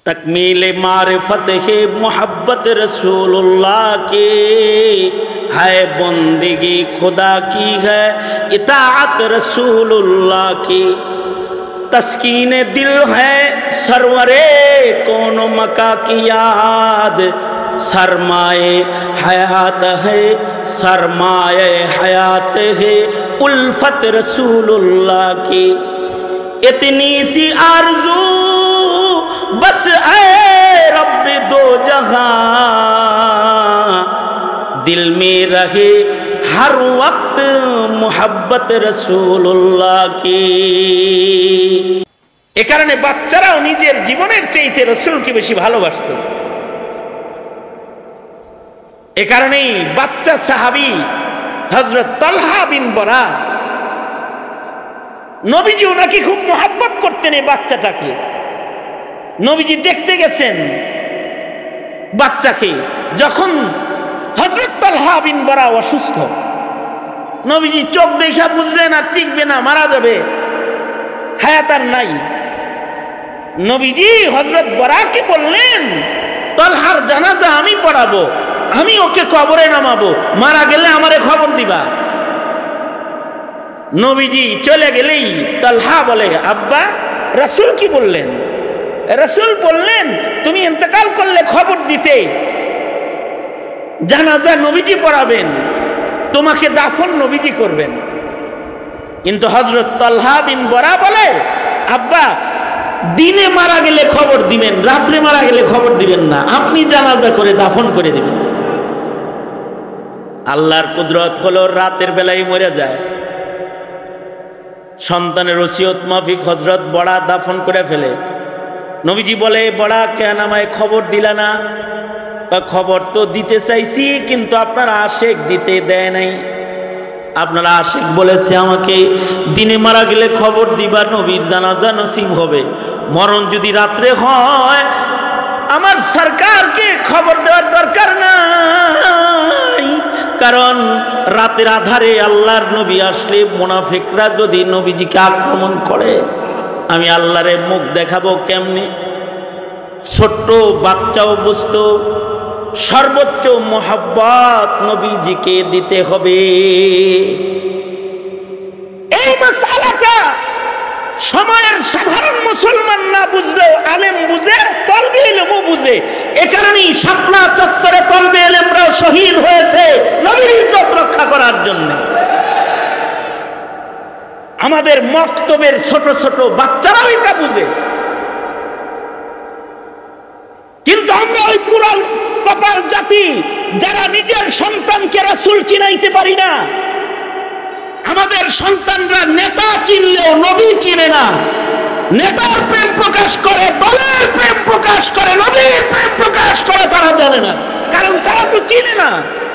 तकमील मारिफत है मोहब्बत रसूलुल्लाह की, है बंदगी खुदा की है इताअत रसूलुल्लाह की। तस्कीन दिल है सरवरे कौन मका की याद, सरमाए हयात है सरमाए हयात है उल्फत रसूलुल्लाह की। इतनी सी आरज़ू बस ऐ रब दो जहां, दिल में रहे हर वक्त मोहब्बत रसूलुल्लाह की। এ কারণে বাচ্চারাও নিজের জীবনের চাইতে রাসূলকে বেশি ভালোবাসতো। এ কারণেই বাচ্চা সাহাবী হযরত তালহা বিন বরা, নবীজি ওনাকে খুব মোহাব্বত করতেন এই বাচ্চাটাকে। নবীজি দেখতে গেছেন বাচ্চাকে, যখন হযরত তালহা বিন বরা অসুস্থ, নবীজি চোখ দেখা বুঝলেন আর টিকবে না, মারা যাবে, হায়াত আর নাই। নবীজি হযরত বরাকে বললেন, তালহার জানাজা আমি পড়াবো, আমি ওকে কবরে নামাবো, মারা গেলে আমারে খবর দিবা। নবীজি চলে গেলেই তালহা বলে, আব্বা রাসূল কি বললেন? রাসূল বললেন তুমি ইন্তেকাল করলে খবর দিতে, জানাজা নবীজি পড়াবেন, তোমাকে দাফন নবীজি করবেন। কিন্তু হযরত তালহা বিন বরা বলে, আব্বা দিনে মারা গেলে খবর দিবেন, রাত্রে মারা গেলে খবর দিবেন না, আপনি জানাজা করে দাফন করে দিবেন। আল্লাহর কুদরত হলো রাতের বেলায় মরে যায়। সন্তানের ওসিয়ত মাফিক হযরত বড়া দাফন করে ফেলে। নবীজি বলে, বড়া কেন আমায় খবর দিলা না? খবর তো দিতে চাইছি, কিন্তু আপনার আশেক দিতে দেয় নাই। আপনার আশেক বলেছে আমাকে দিনে মারা গেলে খবর দিবা, নবীর জানাজা নসিব হবে। মরণ যদি রাত্রে হয়, আমার সরকারকে খবর দেওয়ার দরকার নাই, কারণ রাতের আধারে আল্লাহর নবী আসলে মুনাফিকরা যদি নবীজিকে আক্রমণ করে, আমি আল্লাহরে মুখ দেখাবো কেমনে? ছোট্ট বাচ্চাও বুঝতো সর্বোচ্চ মোহাব্বত নবীজিকে দিতে হবে। এই মাসআলাটা সময়ের সাধারণ মুসলমান না বুঝলেও আলেম বুঝে, তলবে ইলমও বুঝে। এ কারণেই শাপলা চত্বরে তলবে ইলমরাও শহীদ হয়েছে নবীর ইজ্জত রক্ষা করার জন্য। আমাদের মক্তবের ছোট ছোট বাচ্চারাও এটা বুঝে, কিন্তু আমরা ওই পুরাল কপাল জাতি যারা নিজের সন্তানকে রাসূল চিনাইতে পারি না। আমাদের সন্তানরা নেতা চিনলেও নবী চিনে না। নেতার প্রেম প্রকাশ করে, দলের প্রেম প্রকাশ করে, নবীর প্রেম প্রকাশ করে তারা জানে না, কারণ তারা তো চিনে না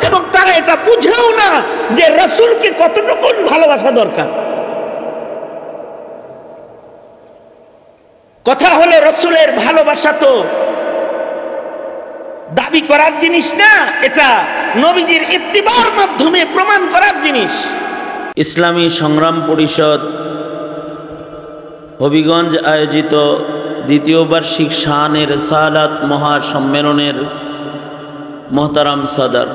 এবং তারা এটা বুঝেও না যে রাসূলকে কতটুকু ভালোবাসা দরকার। কথা হলো রাসূলের ভালোবাসা তো দাবি করার জিনিস না, এটা নবীজির ইত্তিবার মাধ্যমে প্রমাণ করার জিনিস। ইসলামী সংগ্রাম পরিষদ হবিগঞ্জ আয়োজিত দ্বিতীয় বার্ষিক শানে রিসালাত মহাসম্মেলনের মোহতারাম সদর,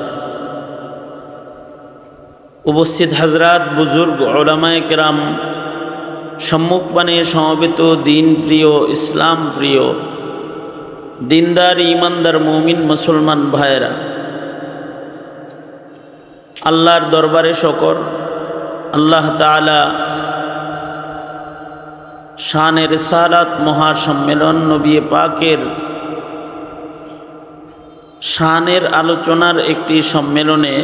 উপস্থিত হযরত বুজুর্গ উলামায়ে কেরাম, সম্মুখপানে সমবেত দিন প্রিয় ইসলাম প্রিয় দিনদার ইমানদার মুমিন মুসলমান ভাইরা, আল্লাহর দরবারে শকর, আল্লাহ তাআলা শানে রিসালাত মহাসম্মেলন নবী পাকের শানের আলোচনার একটি সম্মেলনে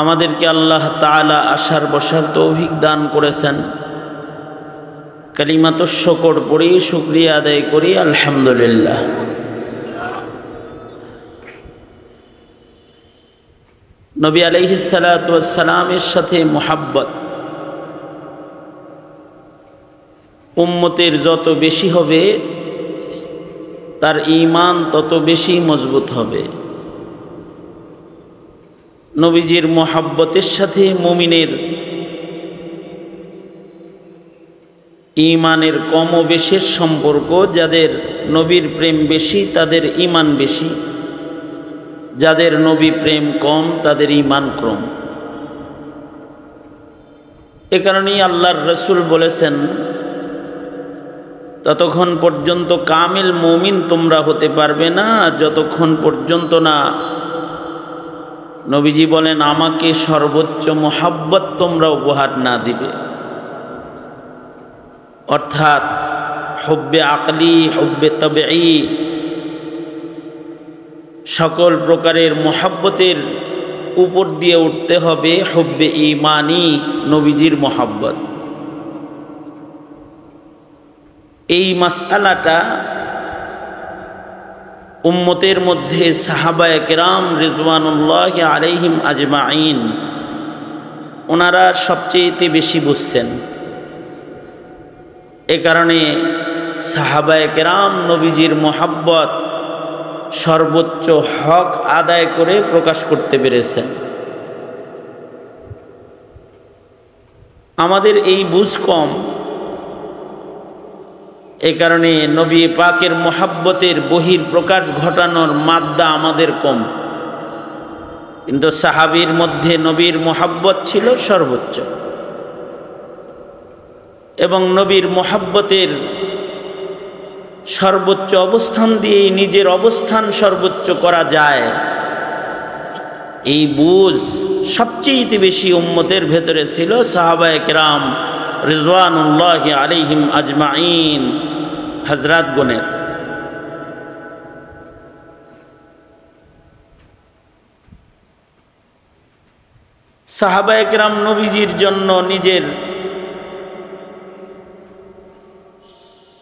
আমাদেরকে আল্লাহ তাআলা আসার বসার তৌফিক দান করেছেন। কালিমাতুশ শুকর পড়ি, শুকরিয়া আদায় করি আলহামদুলিল্লাহ। নবী আলাইহিস সালাতু ওয়াস সালামের সাথে মুহাব্বত উম্মতের যত বেশি হবে, তার ঈমান তত বেশি মজবুত হবে। নবীজির মুহাব্বতের সাথে মুমিনের ঈমানের কম ও বেশির সম্পর্ক, যাদের নবীর প্রেম বেশি তাদের ঈমান বেশি, যাদের নবী প্রেম কম তাদের ঈমান কম। এ কারণেই আল্লাহর রাসূল বলেছেন, ততক্ষণ পর্যন্ত কামিল মুমিন তোমরা হতে পারবে না যতক্ষণ পর্যন্ত না, নবীজি বলেন, আমাকে সর্বোচ্চ মোহাব্বত তোমরা উপহার না দিবে। অর্থাৎ হুব্বে আকলি, হুব্বে তাবেঈ, সকল প্রকারের মোহাব্বতের উপর দিয়ে উঠতে হবে হুব্বে ঈমানি, নবীজির মোহাব্বত। এই মাসআলাটা উম্মতের মধ্যে সাহাবায়ে কেরাম রিজওয়ানুল্লাহি আলাইহিম আজমাইন ওনারা সবচেয়ে বেশি বুঝছেন। এ কারণে সাহাবায়ে কেরাম নবীজির মোহাব্বত সর্বোচ্চ হক আদায় করে প্রকাশ করতে পেরেছেন। আমাদের এই বুঝ কম, এ কারণে নবী পাকের মোহাব্বতের বহির প্রকাশ ঘটানোর মাদ্দা আমাদের কম। কিন্তু সাহাবীর মধ্যে নবীর মোহাব্বত ছিল সর্বোচ্চ, এবং নবীর মোহাব্বতের সর্বোচ্চ অবস্থান দিয়েই নিজের অবস্থান সর্বোচ্চ করা যায়। এই বুঝ সবচেয়ে বেশি উম্মতের ভেতরে ছিল সাহাবায়ে কেরাম রিজওয়ানুল্লাহি আলাইহিম আজমাইন হযরতগণের। সাহাবায়ে কেরাম নবীজির জন্য নিজের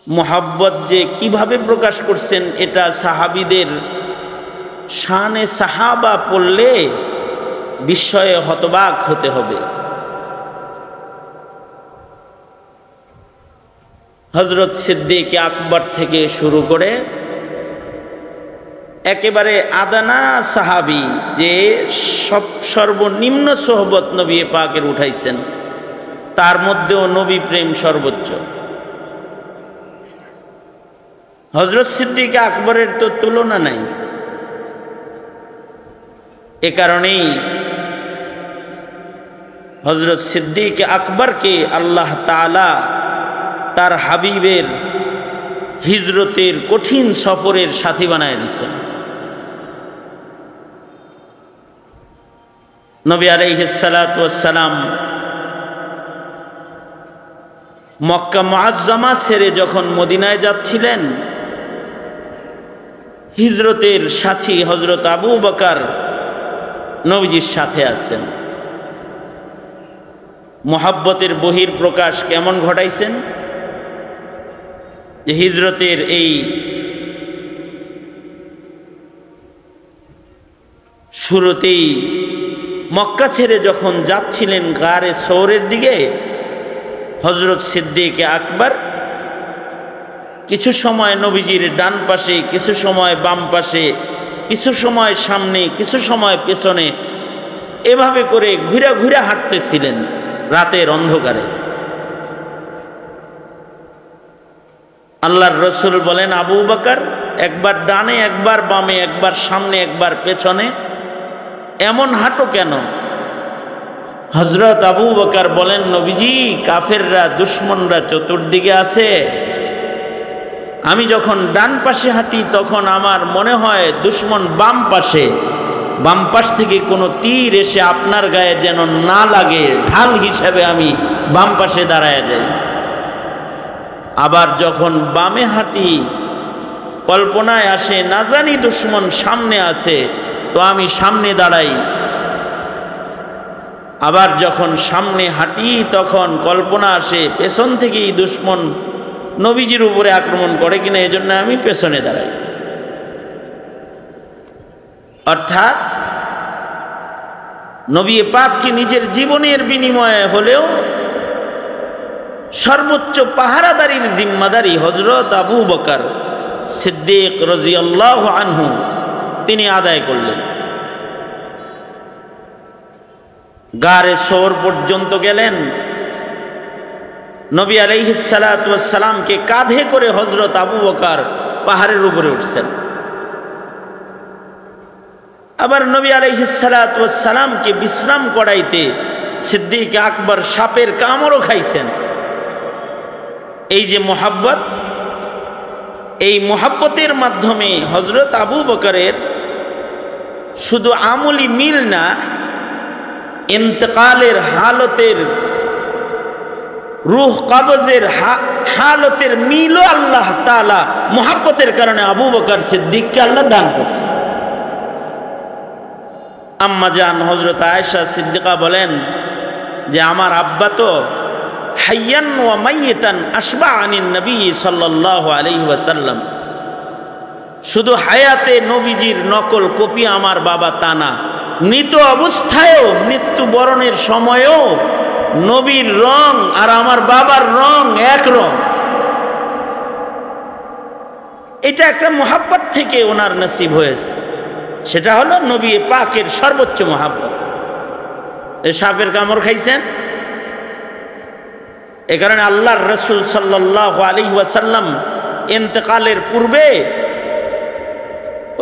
মোহাব্বত যে কিভাবে প্রকাশ করছেন, এটা সাহাবীদের শানে সাহাবা পড়লে বিস্ময়ে হতবাক হতে হবে। হযরত সিদ্দিক আকবর থেকে শুরু করে একেবারে আদানা সাহাবী, যে সর্বনিম্ন সোহবত নবী পাকের উঠাইছেন, তার মধ্যেও নবী প্রেম সর্বোচ্চ। হযরত সিদ্দিক আকবরের তো তুলনা নাই। এ কারণেই হযরত সিদ্দিক আকবরকে আল্লাহ তাআলা তার হাবিবের হিজরতের কঠিন সফরের সাথী বানায় দিয়েছেন। নবী আলাইহিস সালাতু ওয়াস সালাম মক্কা মুআজ্জামা ছেড়ে যখন মদিনায় যাচ্ছিলেন, হিজরতের সাথী হযরত আবু বকর নবীজির সাথে আছেন। মোহাব্বতের বহির প্রকাশ কেমন ঘটাইছেন, যে হিজরতের এই শুরুতেই মক্কা ছেড়ে যখন যাচ্ছিলেন গারে সওরের দিকে, হযরত সিদ্দিক আকবর কিছু সময় নবীজির ডান পাশে, কিছু সময় বাম পাশে, কিছু সময় সামনে, কিছু সময় পেছনে, এভাবে করে ঘুরে ঘুরে হাঁটতেছিলেন রাতের অন্ধকারে। আল্লাহর রাসূল বলেন, আবু বকর একবার ডানে, একবার বামে, একবার সামনে, একবার পেছনে, এমন হাঁটো কেন? হযরত আবু বকর বলেন, নবীজি, কাফেররা, দুশমনরা চতুর্দিকে আছে। আমি যখন ডান পাশে হাঁটি তখন আমার মনে হয় দুশমন বাম পাশে, বাম পাশ থেকে কোনো তীর এসে আপনার গায়ে যেন না লাগে, ঢাল হিসাবে আমি বাম পাশে দাঁড়ায় যাই। আবার যখন বামে হাঁটি কল্পনায় আসে না জানি দুশমন সামনে আছে, তো আমি সামনে দাঁড়াই। আবার যখন সামনে হাঁটি তখন কল্পনা আসে পেছন থেকেই দুশমন নবীজির উপরে আক্রমণ করে কিনা, এজন্য আমি পেছনে দাঁড়াই। অর্থাৎ নবী পাককে নিজের জীবনের বিনিময়ে হলেও সর্বোচ্চ পাহারাদারির জিম্মাদারি হযরত আবু বকর সিদ্দিক রাদিয়াল্লাহু আনহু তিনি আদায় করলেন। গারে সওর পর্যন্ত গেলেন, নবী আলাইহিস সালাতু ওয়াস সালামকে কাঁধে করে হযরত আবু বকর পাহাড়ের উপরে উঠছেন। আবার নবী আলাইহিস সালাতু ওয়াস সালামকে বিশ্রাম করাইতে সিদ্দিক আকবর সাপের কামড়ও খাইছেন। এই যে মোহাব্বত, এই মোহাব্বতের মাধ্যমে হযরত আবু বকরের শুধু আমলি মিল না, ইন্তেকালের হালতের, রূহ কবজের হালতের মিলও আল্লাহ তাআলা মোহাব্বতের কারণে আবু বকর সিদ্দিককে আল্লাহ দান করছে। আম্মা জান হযরত আয়েশা সিদ্দিকা বলেন যে আমার আব্বা তো হাইয়ান ওয়া মাইয়িতান আশবা আনিন নবী সাল্লাল্লাহু আলাইহি ওয়াসাল্লাম, শুধু হায়াতে নবীজির নকল কপি আমার বাবা তা না, মৃত অবস্থায়ও, মৃত্যুবরণের সময়েও নবীর রং আর আমার বাবার রং এক রং। এটা একটা মোহাব্বত থেকে ওনার নসিব হয়েছে, সেটা হলো নবী পাকের সর্বোচ্চ মোহাব্বত। এই সাপের কামড় খাইছেন, এ কারণে আল্লাহর রাসূল সাল্লাল্লাহু আলাইহি ওয়াসাল্লাম ইন্তেকালের পূর্বে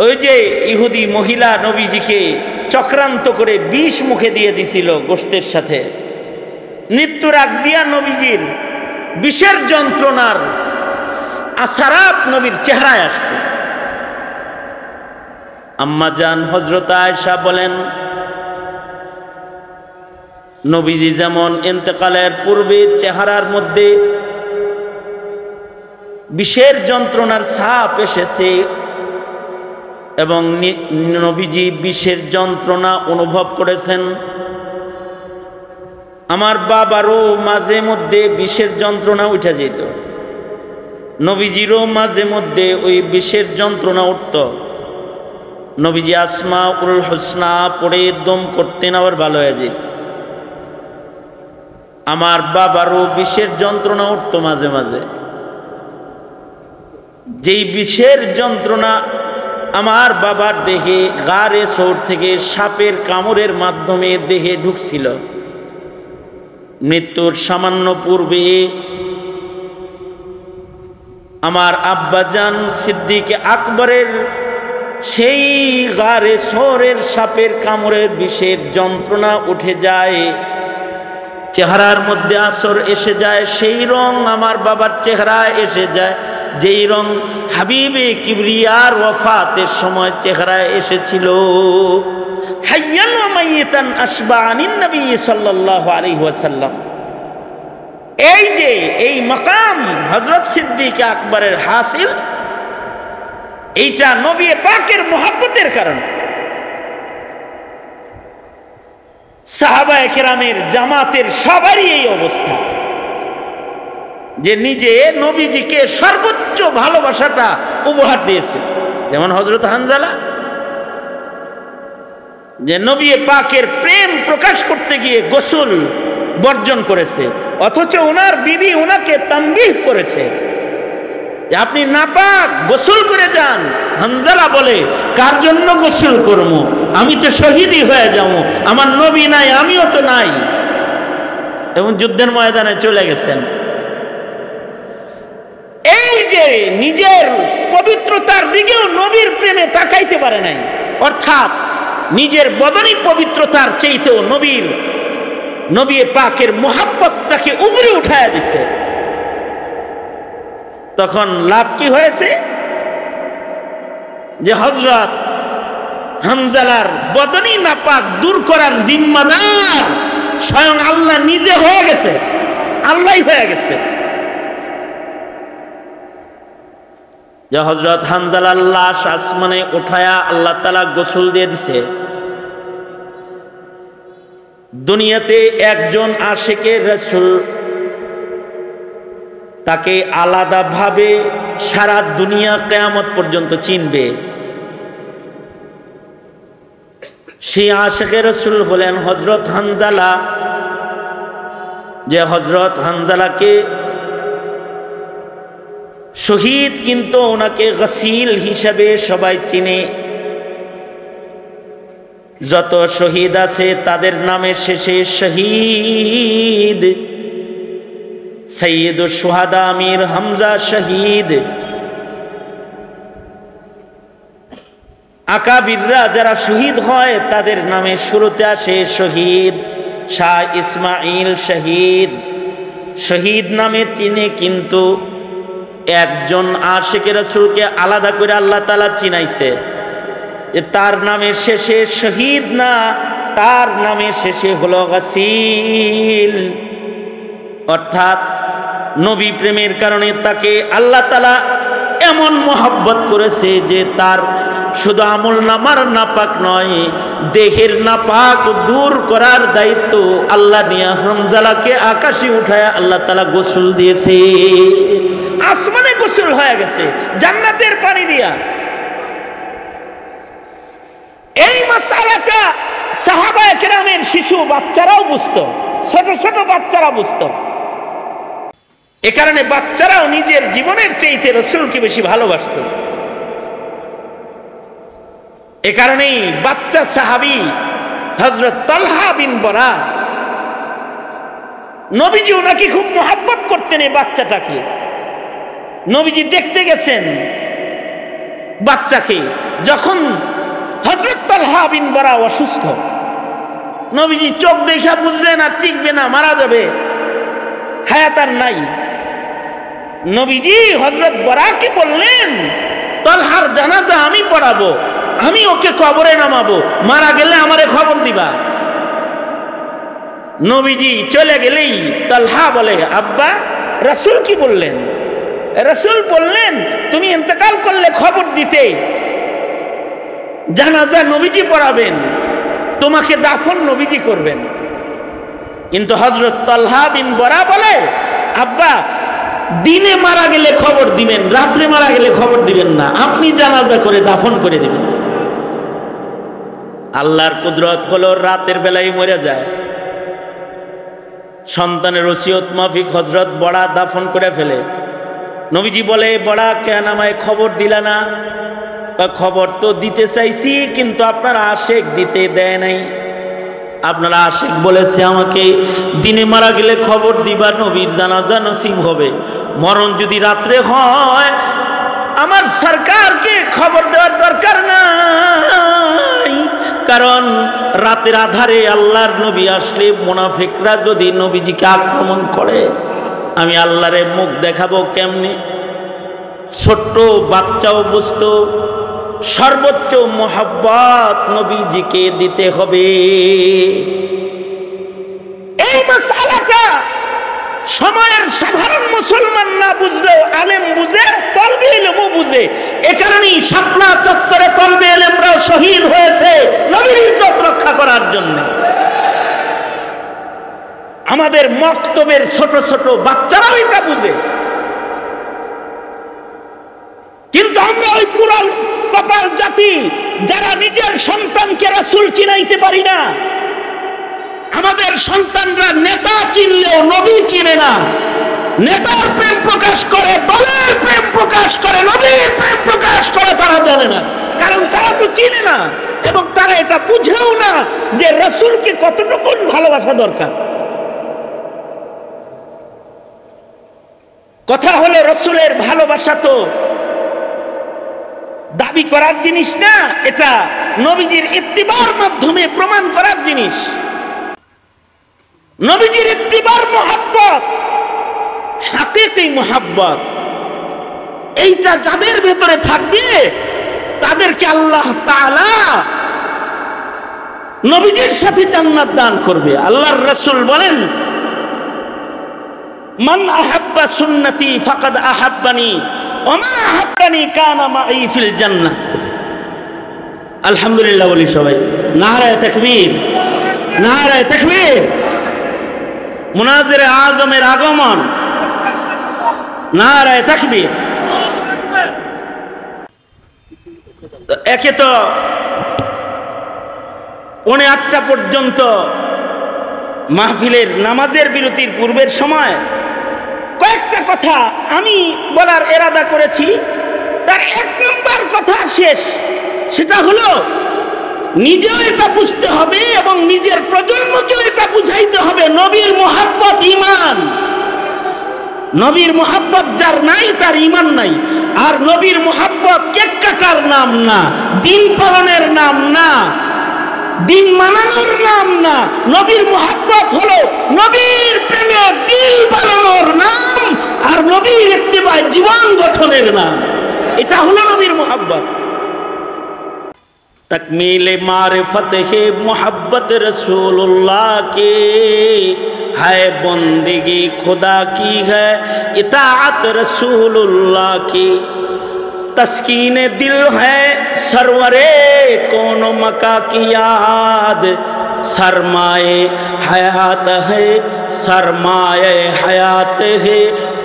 ওই যে ইহুদি মহিলা নবীজিকে চক্রান্ত করে বিষ মুখে দিয়ে দিছিল গোশতের সাথে, মৃত্যুর আগ দিয়া নবীজির বিষের যন্ত্রণার আসারাত নবীর চেহারায় আসছে। আম্মা জান হযরত আয়েশা বলেন নবীজি যেমন ইন্তেকালের পূর্বে চেহারার মধ্যে বিষের যন্ত্রণার ছাপ এসেছে এবং নবীজি বিষের যন্ত্রণা অনুভব করেছেন, আমার বাবারও মাঝে মধ্যে বিষের যন্ত্রণা উঠে যেত, নবীজিরও মাঝে মধ্যে ওই বিষের যন্ত্রণা উঠত। নবীজি আসমাউল হুসনা পড়ে দম করতেন, আবার ভালো হয়ে যেত। আমার বাবারও বিষের যন্ত্রণা উঠত মাঝে মাঝে। যেই বিষের যন্ত্রণা আমার বাবার দেহে গারে সৌর থেকে সাপের কামড়ের মাধ্যমে দেহে ঢুকছিল, মৃত্যুর সামান্য পূর্বে আমার আব্বাজান সিদ্দিক আকবরের সেই গারে সৌরের সাপের কামড়ের বিষের যন্ত্রণা উঠে যায়, চেহারার মধ্যে আসর এসে যায়, সেই রং আমার বাবার চেহারায় এসে যায়, যেই রং হাবিবে কিবরিয়ার ওয়াফাতের সময় চেহারায় এসেছিল। হাইয়ান ওয়া মাইয়িতান আশবা আনিন নবী সাল্লাল্লাহু আলাইহি ওয়াসাল্লাম। এই যে এই মাকাম হযরত সিদ্দিক আকবরের হাসিল, এইটা নবী পাকের মোহাব্বতের কারণে। সাহাবায়ে কেরামের জামাতের সবারই এই অবস্থা, যে নিজে নবীজিকে সর্বোচ্চ ভালোবাসাটা উপহার দিয়েছে। যেমন হযরত হানজালা, যে নবী পাকের প্রেম প্রকাশ করতে গিয়ে গোসল বর্জন করেছে, অথচ ওনার বিবি ওনাকে তানবিহ করেছে যে আপনি নাপাক, গোসল করে যান। হানজালা বলে কার জন্য গোসল করবো, আমি তো শহীদই হয়ে যাবো, আমার নবী নাই, আমিও তো নাই, এবং যুদ্ধের ময়দানে চলে গেছেন। এই যে নিজের পবিত্রতার দিকেও নবীর প্রেমে তাকাইতে পারে নাই, অর্থাৎ নিজের বদনী পবিত্রতার চাইতেও নবী পাকের মোহাব্বতটাকে উপরে উঠায়া দিছে। তখন লাভ কি হয়েছে, যে হযরত হানজালার বদনী নাপাক দূর করার জিম্মাদার স্বয়ং আল্লাহ নিজে হয়ে গেছে, আল্লাহই হয়ে গেছে। যে হযরত হানজালার লাশ আসমানে উঠায়া আল্লাহ তাআলা গোসল দিয়ে দিছে। দুনিয়াতে একজন আশিকে রাসূল, তাকে আলাদাভাবে সারা দুনিয়া কিয়ামত পর্যন্ত চিনবে। সেই আশিকে রাসূল হলেন হযরত হানজালা। যে হযরত হানজালাকে শহীদ, কিন্তু ওনাকে গসিল হিসাবে সবাই চিনে। যত শহীদ আছে তাদের নামের শেষে শহীদ সৈয়দুশ শুহাদা আমির হামজা শহীদ। আকাবিররা যারা শহীদ হয় তাদের নামে শুরুতে আসে শহীদ। শাহ ইসমাইল শহীদ। শহীদ নামে তিনি কিন্তু একজন আশিকে রাসূলকে আলাদা করে আল্লাহ তাআলা চিনাইছে, যে তার নামের শেষে শহীদ না, তার নামের শেষে হলো গাসিল। অর্থাৎ নবী প্রেমের কারণে তাকে আল্লাহ তাআলা এমন মহব্বত করেছে যে তার শুধু আমল নামার নাপাক নয়, দেহের নাপাক দূর করার দায়িত্ব আল্লাহ নিয়ে হানজালাকে আকাশে উঠায় আল্লাহ তাআলা গোসল দিয়েছে। আসমানে গোসল হয়ে গেছে জান্নাতের পানি দিয়া। এই মাসআলাটা সাহাবায়ে কেরামের শিশু বাচ্চারাও বুঝতো, ছোট ছোট বাচ্চারা বুঝতো। এ কারণে বাচ্চারাও নিজের জীবনের চাইতে রাসূলকে বেশি ভালোবাসতো। এ কারণেই বাচ্চা সাহাবী হযরত তালহা বিন বরা, নবীজি ওনাকে খুব মহব্বত করতেন এই বাচ্চাটাকে। নবীজি দেখতে গেছেন বাচ্চাকে, যখন হযরত তালহা বিন বরা অসুস্থ, নবীজি চোখ দেখা বুঝলেন আর টিকবে না, মারা যাবে, হায়াত আর নাই। নবীজি হযরত বরাকে বললেন, তালহার জানাজা আমি পড়াবো, আমি ওকে কবরে নামাবো, মারা গেলে আমারে খবর দিবা। নবীজি চলে গেলেই তালহা বলে, আব্বা রাসূল কি বললেন? রাসূল বললেন তুমি ইন্তেকাল করলে খবর দিতে, জানাজা নবীজি পড়াবেন, তোমাকে দাফন নবীজি করবেন। কিন্তু হযরত তালহা বিন বরা বলে, আব্বা দিনে মারা গেলে খবর দিবেন, রাত্রে মারা গেলে খবর দিবেন না, আপনি জানাজা করে দাফন করে দিবেন। আল্লাহর কুদরত হলো রাতের বেলায় মরে যায়, সন্তানের ওসিয়ত মাফিক হযরত বড়া দাফন করে ফেলে। নবীজি বলে, বড়া কেন আমায় খবর দিলা না? খবর তো দিতে চাইছি, কিন্তু আপনার আশেক দিতে দেয় নাই। আপনার আশেক বলেছে আমাকে দিনে মারা গেলে খবর দিবা, নবীর জানাজা নসিব হবে। মরণ যদি রাত্রে হয়, আমার সরকারকে খবর দেওয়ার দরকার নাই, কারণ রাতের আধারে আল্লাহর নবী আসলে মুনাফিকরা যদি নবীজিকে আক্রমণ করে, আমি আল্লাহরে মুখ দেখাবো কেমনে? ছোট্ট বাচ্চাও বুঝতো সর্বোচ্চ মোহাব্বত নবীজিকে দিতে হবে। এই মাসআলাটা সময়ের সাধারণ মুসলমান না বুঝলেও আলেম বুঝে, তলবে ইলমও বুঝে। এ কারণেই শাপলা চত্বরে তলবে ইলমরাও শহীদ হয়েছে নবীর ইজ্জত রক্ষা করার জন্য। আমাদের মক্তবের ছোট ছোট বাচ্চারাও এটা বুঝে, কিন্তু আমরা ওই পুরাল কপাল জাতি যারা নিজের সন্তানকে রাসূল চিনাইতে পারি না। আমাদের সন্তানরা নেতা চিনলেও নবী চিনে না। নেতার প্রেম প্রকাশ করে, দলের প্রেম প্রকাশ করে, নবীর প্রেম প্রকাশ করে তারা জানে না, কারণ তারা তো চিনে না এবং তারা এটা বুঝেও না যে রাসূলকে কতটুকু ভালোবাসা দরকার। কথা হলো রাসূলের ভালোবাসা তো দাবি করার জিনিস না, এটা নবীজির ইত্তিবার মাধ্যমে প্রমাণ করার জিনিস। নবীজির ইত্তিবার মুহাব্বত, হাকিকি মুহাব্বত, এইটা যাদের ভেতরে থাকবে তাদেরকে আল্লাহ তাআলা নবীজির সাথে জান্নাত দান করবে। আল্লাহর রাসূল বলেন, মান আহাব্বা সুন্নতি ফাকাদ আহাব্বানি ওয়া মান আহাব্বানি কানা মাই ফিল জান্নাহ। আলহামদুলিল্লাহ বলি সবাই, নারায়ে তাকবীর, নারায়ে তাকবীর। মুনাজিরে আজমের আগমন, নারায়ে তাকবীর। একে তো 8:30 পর্যন্ত মাহফিলের নামাজের বিরতির পূর্বের সময় কয়েকটা কথা আমি বলার ইরাদা করেছি। তার 1 নম্বর কথা শেষ, সেটা হলো নিজেও এটা বুঝতে হবে এবং নিজের প্রজন্মকেও এটা বুঝাইতে হবে, নবীর মুহাব্বত ঈমান। নবীর মোহাব্বত যার নাই তার ঈমান নাই। আর নবীর মোহাব্বত কেক কাটার নাম না, দিন পালনের নাম না, দিন মানানোর নাম না। নবীর মোহাব্বত হলো নবীর প্রেমে দিল বানানোর নাম, আর নবীর ইত্তেবায় জীবন গঠনের নাম। এটা হলো নবীর মোহাব্বত। तकमील मारिफत है मोहब्बत रसूलुल्लाह की, है बंदगी खुदा की है इताअत रसूलुल्लाह की। तस्कीन दिल है सरवरे कौन मका की याद, सरमाए हयात है सरमाए हयात है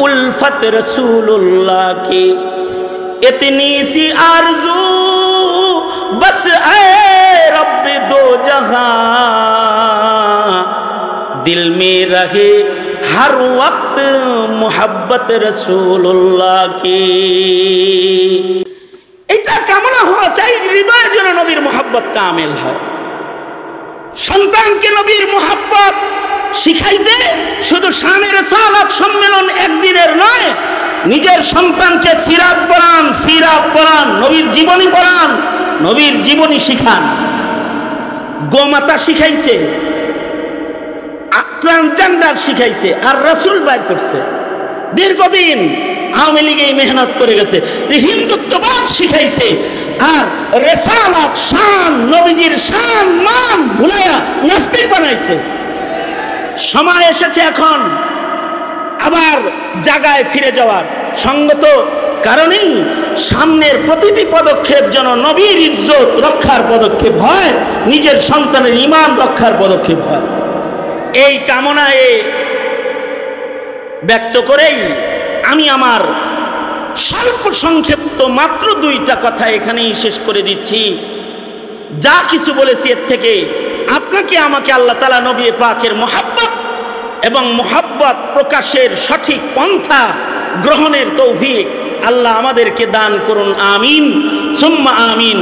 उल्फत रसूलुल्लाह की। इतनी सी आरज़ू बस ऐ रब दो जहां, दिल में रहे हर वक्त मोहब्बत रसूलुल्लाह की। এটা কামনা হওয়া চাই হৃদয়ে যেন নবীর মোহাব্বত কামেল হয়। সন্তানকে নবীর মোহাব্বত শিখাইতে শুধু শানে রিসালাত সম্মেলন একদিনের নয়, নিজের সন্তানকে সিরাত পড়ান, নবীর জীবনী পড়ান, নবীর জীবনী শিখান। গোমাতা শিখাইছে, ট্রান্সজেন্ডার শিখাইছে, আর রাসূল বাইর করছে। দীর্ঘদিন আওয়ামী লীগে মেহনত করে গেছে, হিন্দুত্ববাদ শিখাইছে, আর রিসালাত শান নবীজির শান মান ভুলায়া নাস্তিক বানাইছে। সময় এসেছে এখন আবার জায়গায় ফিরে যাওয়ার। সঙ্গত কারণেই সামনের প্রতিটি পদক্ষেপ যেন নবীর ইজ্জত রক্ষার পদক্ষেপ হয়, নিজের সন্তানের ঈমান রক্ষার পদক্ষেপ হয়। এই কামনায় ব্যক্ত করেই আমি আমার স্বল্প সংক্ষিপ্ত মাত্র 2টা কথা এখানেই শেষ করে দিচ্ছি। যা কিছু বলেছি এর থেকে আপনাকে আমাকে আল্লাহ তাআলা নবী পাকের মহব্বত এবং মহব্বত প্রকাশের সঠিক পন্থা গ্রহণের তৌফিক আল্লাহ আমাদেরকে দান করুন। আমিন সুম্মা আমিন।